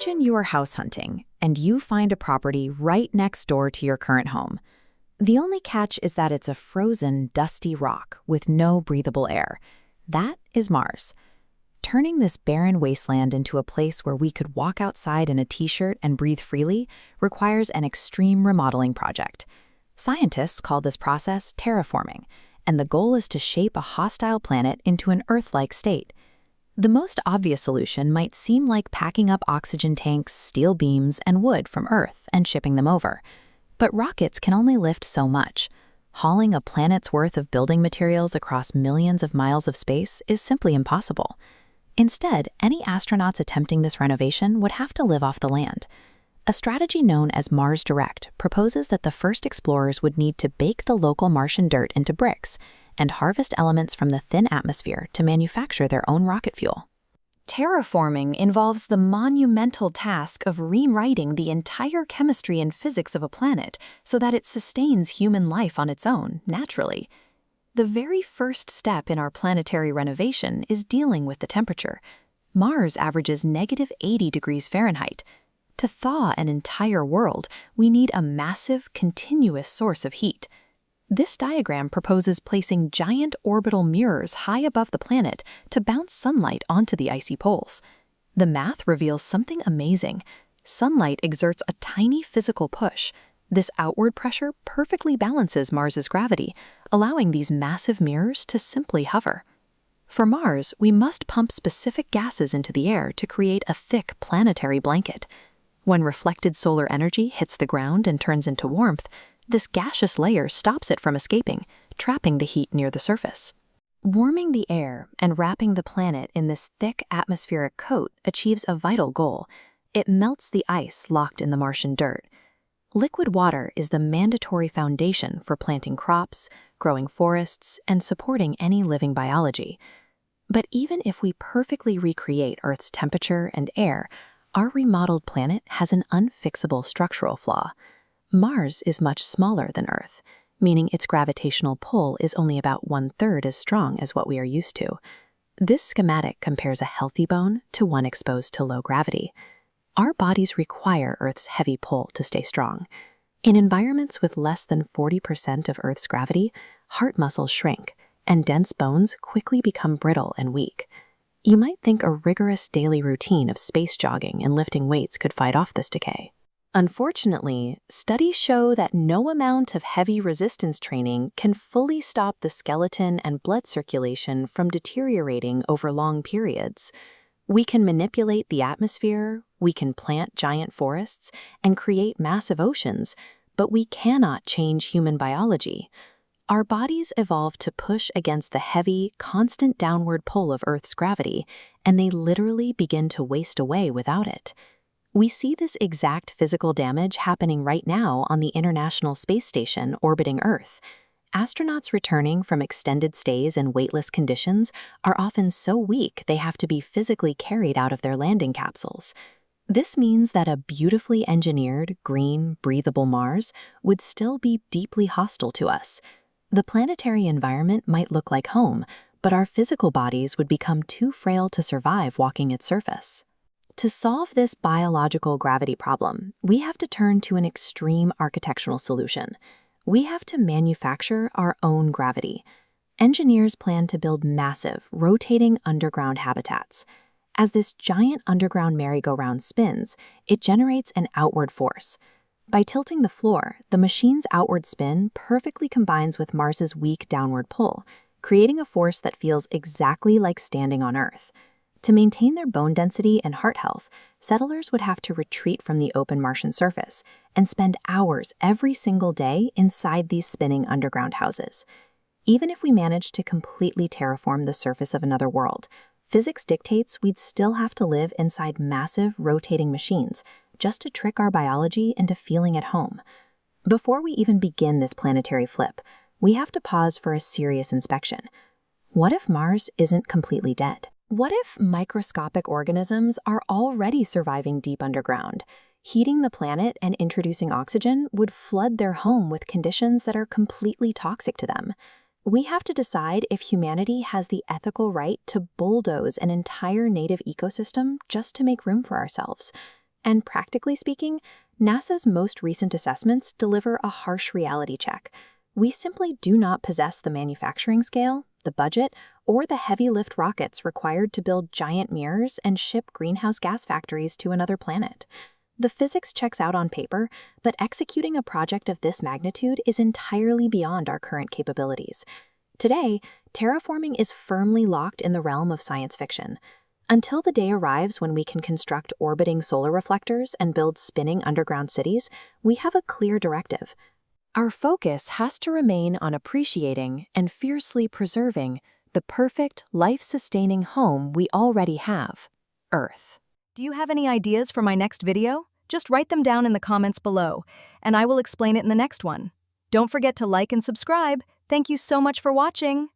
Imagine you are house hunting, and you find a property right next door to your current home. The only catch is that it's a frozen, dusty rock with no breathable air. That is Mars. Turning this barren wasteland into a place where we could walk outside in a t-shirt and breathe freely requires an extreme remodeling project. Scientists call this process terraforming, and the goal is to shape a hostile planet into an Earth-like state. The most obvious solution might seem like packing up oxygen tanks, steel beams, and wood from Earth and shipping them over. But rockets can only lift so much. Hauling a planet's worth of building materials across millions of miles of space is simply impossible. Instead, any astronauts attempting this renovation would have to live off the land. A strategy known as Mars Direct proposes that the first explorers would need to bake the local Martian dirt into bricks and harvest elements from the thin atmosphere to manufacture their own rocket fuel. Terraforming involves the monumental task of rewriting the entire chemistry and physics of a planet so that it sustains human life on its own, naturally. The very first step in our planetary renovation is dealing with the temperature. Mars averages -80 degrees Fahrenheit. To thaw an entire world, we need a massive, continuous source of heat. This diagram proposes placing giant orbital mirrors high above the planet to bounce sunlight onto the icy poles. The math reveals something amazing. Sunlight exerts a tiny physical push. This outward pressure perfectly balances Mars's gravity, allowing these massive mirrors to simply hover. For Mars, we must pump specific gases into the air to create a thick planetary blanket. When reflected solar energy hits the ground and turns into warmth, this gaseous layer stops it from escaping, trapping the heat near the surface. Warming the air and wrapping the planet in this thick atmospheric coat achieves a vital goal. It melts the ice locked in the Martian dirt. Liquid water is the mandatory foundation for planting crops, growing forests, and supporting any living biology. But even if we perfectly recreate Earth's temperature and air, our remodeled planet has an unfixable structural flaw. Mars is much smaller than Earth, meaning its gravitational pull is only about 1/3 as strong as what we are used to. This schematic compares a healthy bone to one exposed to low gravity. Our bodies require Earth's heavy pull to stay strong. In environments with less than 40% of Earth's gravity, heart muscles shrink, and dense bones quickly become brittle and weak. You might think a rigorous daily routine of space jogging and lifting weights could fight off this decay. Unfortunately, studies show that no amount of heavy resistance training can fully stop the skeleton and blood circulation from deteriorating over long periods. We can manipulate the atmosphere, we can plant giant forests, and create massive oceans, but we cannot change human biology. Our bodies evolved to push against the heavy, constant downward pull of Earth's gravity, and they literally begin to waste away without it. We see this exact physical damage happening right now on the International Space Station orbiting Earth. Astronauts returning from extended stays in weightless conditions are often so weak they have to be physically carried out of their landing capsules. This means that a beautifully engineered, green, breathable Mars would still be deeply hostile to us. The planetary environment might look like home, but our physical bodies would become too frail to survive walking its surface. To solve this biological gravity problem, we have to turn to an extreme architectural solution. We have to manufacture our own gravity. Engineers plan to build massive, rotating underground habitats. As this giant underground merry-go-round spins, it generates an outward force. By tilting the floor, the machine's outward spin perfectly combines with Mars's weak downward pull, creating a force that feels exactly like standing on Earth. To maintain their bone density and heart health, settlers would have to retreat from the open Martian surface and spend hours every single day inside these spinning underground houses. Even if we managed to completely terraform the surface of another world, physics dictates we'd still have to live inside massive, rotating machines just to trick our biology into feeling at home. Before we even begin this planetary flip, we have to pause for a serious inspection. What if Mars isn't completely dead? What if microscopic organisms are already surviving deep underground? Heating the planet and introducing oxygen would flood their home with conditions that are completely toxic to them. We have to decide if humanity has the ethical right to bulldoze an entire native ecosystem just to make room for ourselves. And practically speaking, NASA's most recent assessments deliver a harsh reality check. We simply do not possess the manufacturing scale, the budget, or the heavy lift rockets required to build giant mirrors and ship greenhouse gas factories to another planet. The physics checks out on paper, but executing a project of this magnitude is entirely beyond our current capabilities. Today, terraforming is firmly locked in the realm of science fiction. Until the day arrives when we can construct orbiting solar reflectors and build spinning underground cities, we have a clear directive. Our focus has to remain on appreciating and fiercely preserving the perfect, life-sustaining home we already have, Earth. Do you have any ideas for my next video? Just write them down in the comments below, and I will explain it in the next one. Don't forget to like and subscribe. Thank you so much for watching.